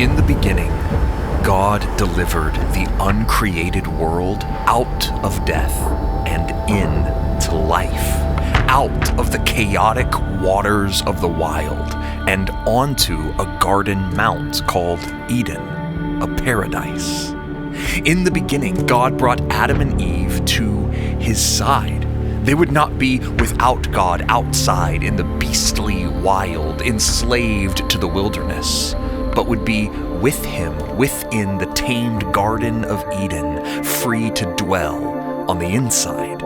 In the beginning, God delivered the uncreated world out of death and into life, out of the chaotic waters of the wild and onto a garden mount called Eden, a paradise. In the beginning, God brought Adam and Eve to his side. They would not be without God outside in the beastly wild, enslaved to the wilderness, but would be with him within the tamed Garden of Eden, free to dwell on the inside.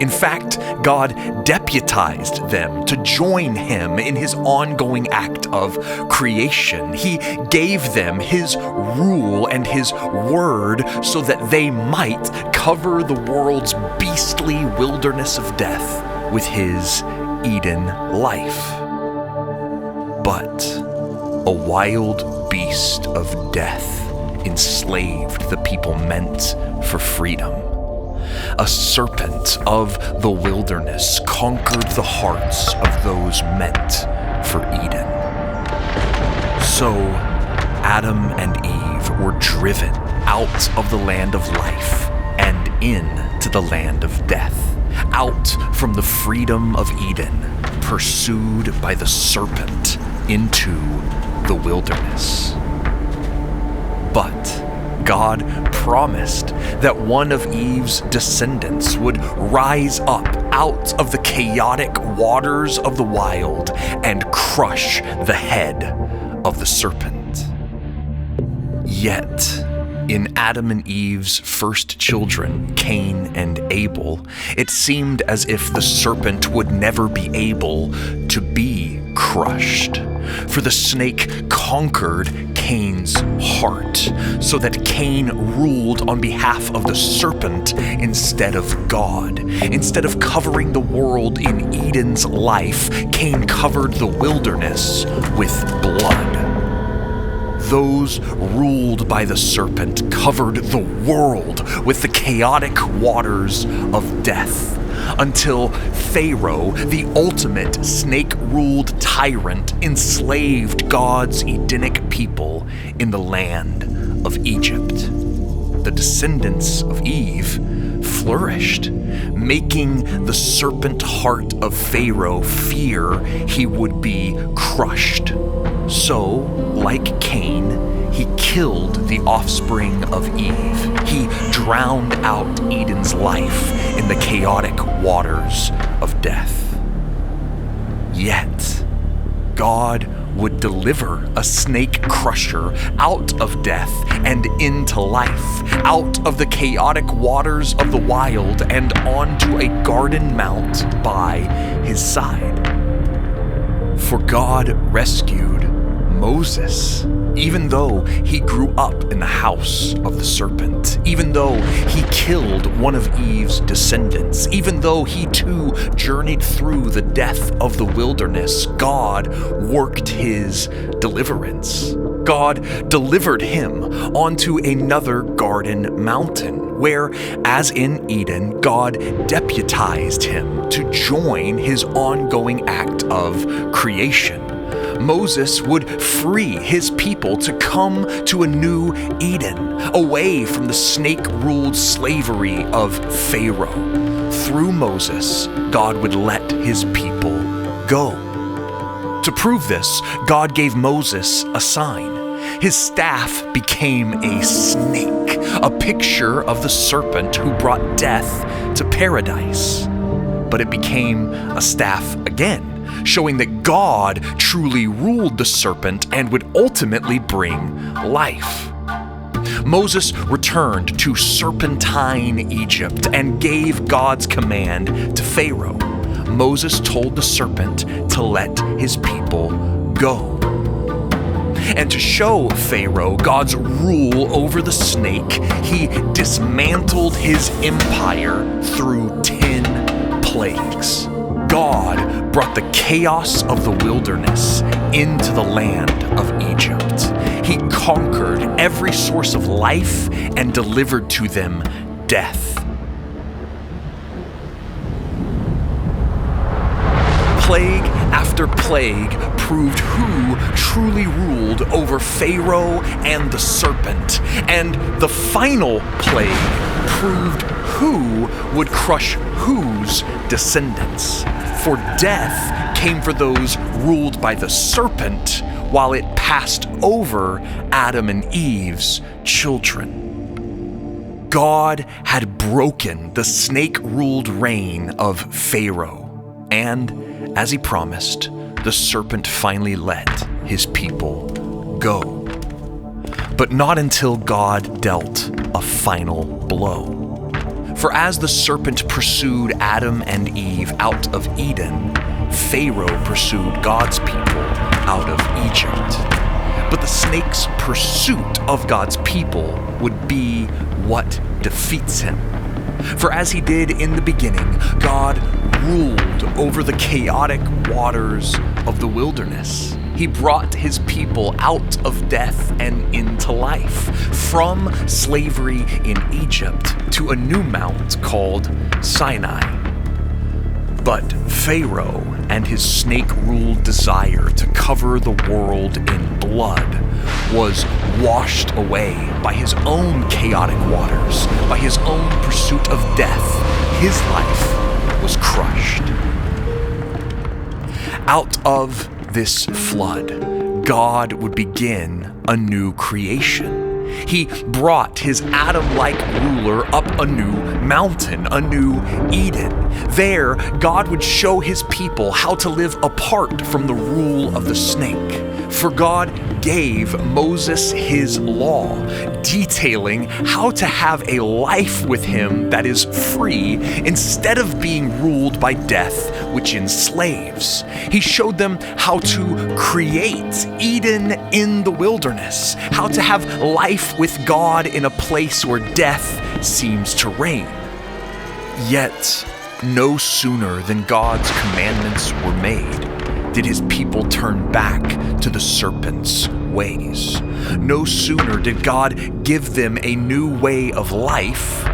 In fact, God deputized them to join him in his ongoing act of creation. He gave them his rule and his word so that they might cover the world's beastly wilderness of death with his Eden life. But a wild beast of death enslaved the people meant for freedom. A serpent of the wilderness conquered the hearts of those meant for Eden. So Adam and Eve were driven out of the land of life and into the land of death, out from the freedom of Eden, pursued by the serpent into the wilderness. But God promised that one of Eve's descendants would rise up out of the chaotic waters of the wild and crush the head of the serpent. Yet, in Adam and Eve's first children, Cain and Abel, it seemed as if the serpent would never be able to be crushed. For the snake conquered Cain's heart, so that Cain ruled on behalf of the serpent instead of God. Instead of covering the world in Eden's life, Cain covered the wilderness with blood. Those ruled by the serpent covered the world with the chaotic waters of death, until Pharaoh, the ultimate snake-ruled tyrant, enslaved God's Edenic people in the land of Egypt. The descendants of Eve flourished, making the serpent heart of Pharaoh fear he would be crushed. So, like Cain, he killed the offspring of Eve. He drowned out Eden's life in the chaotic waters of death. Yet, God would deliver a snake crusher out of death and into life, out of the chaotic waters of the wild and onto a garden mount by his side. For God rescued Moses, even though he grew up in the house of the serpent, even though he killed one of Eve's descendants, even though he too journeyed through the death of the wilderness, God worked his deliverance. God delivered him onto another garden mountain, where, as in Eden, God deputized him to join his ongoing act of creation. Moses would free his people to come to a new Eden, away from the snake-ruled slavery of Pharaoh. Through Moses, God would let his people go. To prove this, God gave Moses a sign. His staff became a snake, a picture of the serpent who brought death to paradise. But it became a staff again, showing that God truly ruled the serpent and would ultimately bring life. Moses returned to serpentine Egypt and gave God's command to Pharaoh. Moses told the serpent to let his people go. And to show Pharaoh God's rule over the snake, he dismantled his empire through 10 plagues. God brought the chaos of the wilderness into the land of Egypt. He conquered every source of life and delivered to them death. Plague after after plague proved who truly ruled over Pharaoh and the serpent, and the final plague proved who would crush whose descendants. For death came for those ruled by the serpent, while it passed over Adam and Eve's children. God had broken the snake-ruled reign of Pharaoh, and, as he promised, the serpent finally let his people go. But not until God dealt a final blow. For as the serpent pursued Adam and Eve out of Eden, Pharaoh pursued God's people out of Egypt. But the snake's pursuit of God's people would be what defeats him. For as he did in the beginning, God ruled over the chaotic waters of the wilderness. He brought his people out of death and into life, from slavery in Egypt to a new mount called Sinai. But Pharaoh and his snake-ruled desire to cover the world in blood was washed away by his own chaotic waters, by his own pursuit of death. His life was crushed. Out of this flood, God would begin a new creation. He brought his Adam-like ruler up a new mountain, a new Eden. There, God would show his people how to live apart from the rule of the snake. For God gave Moses his law, detailing how to have a life with him that is free instead of being ruled by death, which enslaves. He showed them how to create Eden in the wilderness, how to have life with God in a place where death seems to reign. Yet, no sooner than God's commandments were made did his people turn back to the serpent's ways. No sooner did God give them a new way of life,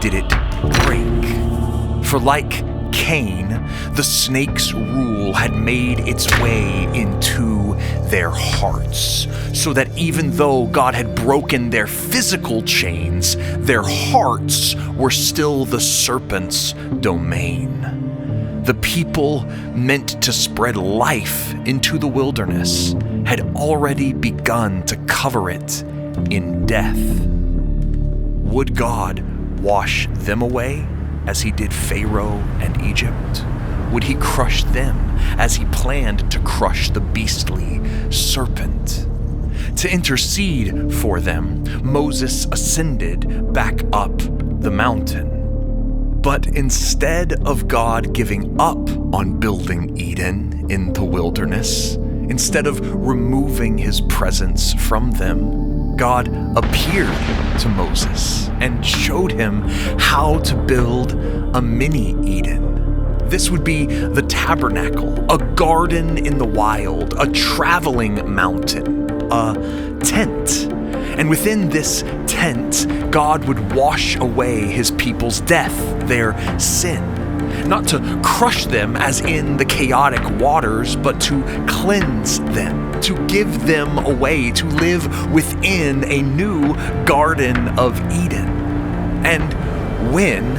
did it break. For like Cain, the snake's rule had made its way into their hearts, so that even though God had broken their physical chains, their hearts were still the serpent's domain. The people meant to spread life into the wilderness had already begun to cover it in death. Would God wash them away as he did Pharaoh and Egypt? Would he crush them as he planned to crush the beastly serpent? To intercede for them, Moses ascended back up the mountain. But instead of God giving up on building Eden in the wilderness, instead of removing his presence from them, God appeared to Moses and showed him how to build a mini Eden. This would be the tabernacle, a garden in the wild, a traveling mountain, a tent. And within this tent, God would wash away his people's death, their sin. Not to crush them as in the chaotic waters, but to cleanse them, to give them a way to live within a new Garden of Eden. And when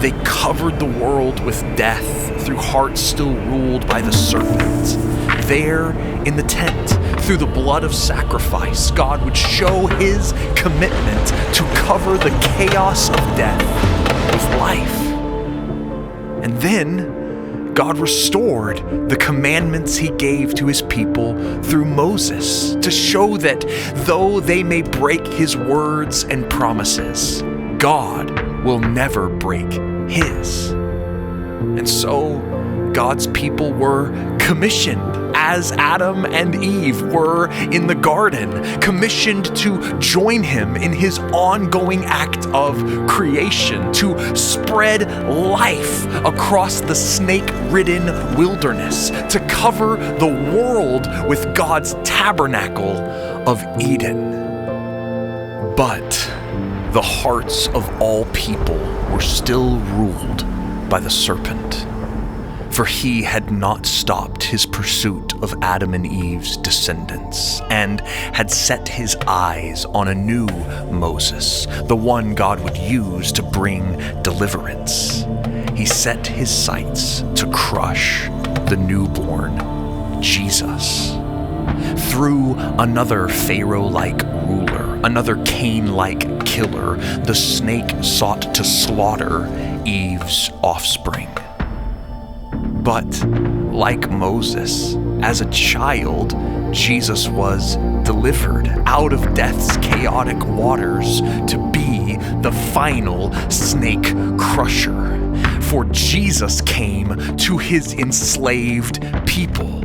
they covered the world with death through hearts still ruled by the serpent, there in the tent, through the blood of sacrifice, God would show his commitment to cover the chaos of death with life. And then God restored the commandments he gave to his people through Moses to show that though they may break his words and promises, God will never break his. And so God's people were commissioned, as Adam and Eve were in the garden, commissioned to join him in his ongoing act of creation, to spread life across the snake-ridden wilderness, to cover the world with God's tabernacle of Eden. But the hearts of all people were still ruled by the serpent. For he had not stopped his pursuit of Adam and Eve's descendants, and had set his eyes on a new Moses, the one God would use to bring deliverance. He set his sights to crush the newborn Jesus. Through another Pharaoh-like ruler, another Cain-like killer, the snake sought to slaughter Eve's offspring. But, like Moses, as a child, Jesus was delivered out of death's chaotic waters to be the final snake crusher. For Jesus came to his enslaved people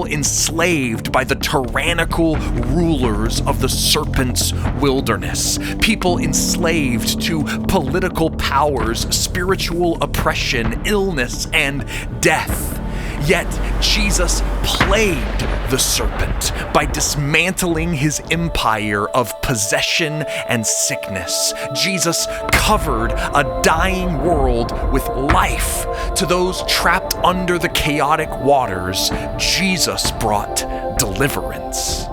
enslaved by the tyrannical rulers of the Serpent's wilderness, people enslaved to political powers, spiritual oppression, illness, and death. Yet Jesus plagued the serpent by dismantling his empire of possession and sickness. Jesus covered a dying world with life. To those trapped under the chaotic waters, Jesus brought deliverance.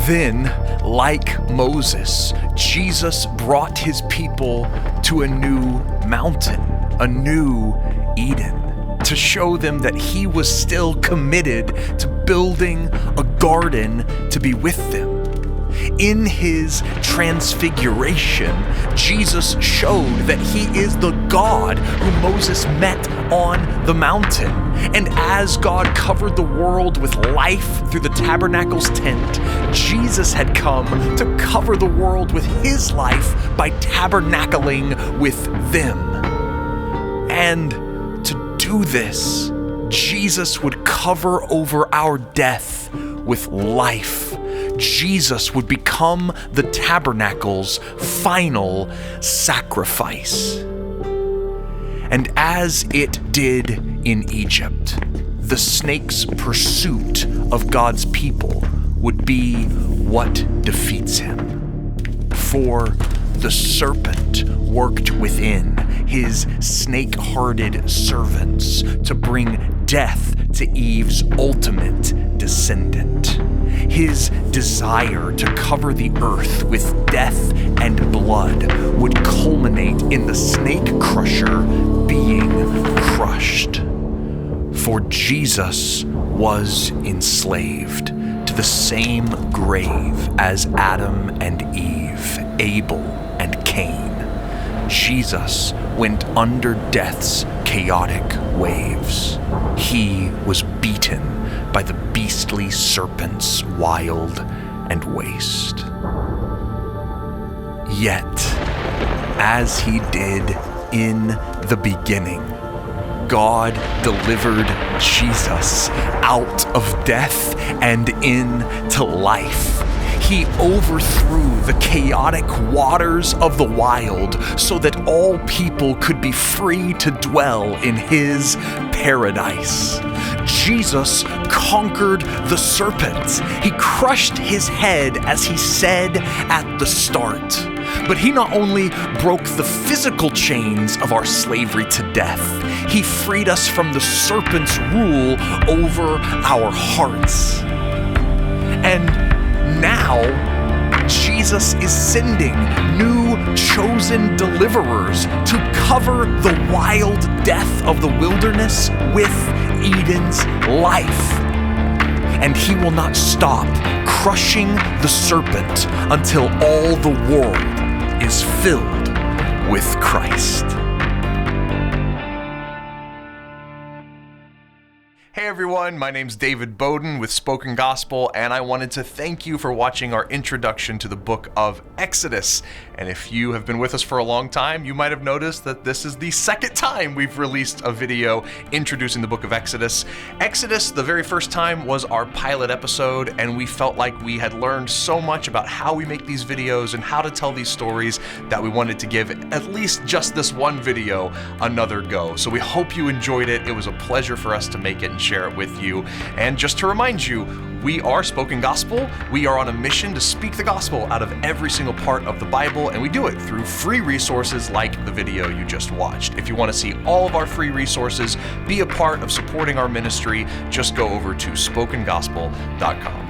Then, like Moses, Jesus brought his people to a new mountain, a new Eden, to show them that he was still committed to building a garden to be with them. In his transfiguration, Jesus showed that he is the God who Moses met on the mountain. And as God covered the world with life through the tabernacle's tent, Jesus had come to cover the world with his life by tabernacling with them. And to do this, Jesus would cover over our death with life. Jesus would become the tabernacle's final sacrifice. And as it did in Egypt, the snake's pursuit of God's people would be what defeats him. For the serpent worked within his snake-hearted servants to bring death to Eve's ultimate descendant. His desire to cover the earth with death and blood would culminate in the snake crusher being crushed. For Jesus was enslaved to the same grave as Adam and Eve, Abel and Cain. Jesus went under death's chaotic waves. He was beaten by the beastly serpent's wild and waste. Yet, as he did in the beginning, God delivered Jesus out of death and into life. He overthrew the chaotic waters of the wild so that all people could be free to dwell in his paradise. Jesus conquered the serpent. He crushed his head, as he said at the start. But he not only broke the physical chains of our slavery to death, he freed us from the serpent's rule over our hearts. And now, Jesus is sending new chosen deliverers to cover the wild death of the wilderness with Eden's life. And he will not stop crushing the serpent until all the world is filled with Christ. Hey everyone, my name's David Bowden with Spoken Gospel, and I wanted to thank you for watching our introduction to the book of Exodus. And if you have been with us for a long time, you might have noticed that this is the second time we've released a video introducing the book of Exodus. Exodus, the very first time, was our pilot episode, and we felt like we had learned so much about how we make these videos and how to tell these stories that we wanted to give at least just this one video another go. So we hope you enjoyed it. It was a pleasure for us to make it and share it with you. And just to remind you, We are Spoken Gospel. We are on a mission to speak the gospel out of every single part of the Bible, and we do it through free resources like the video you just watched. If you want to see all of our free resources, be a part of supporting our ministry, just go over to spokengospel.com.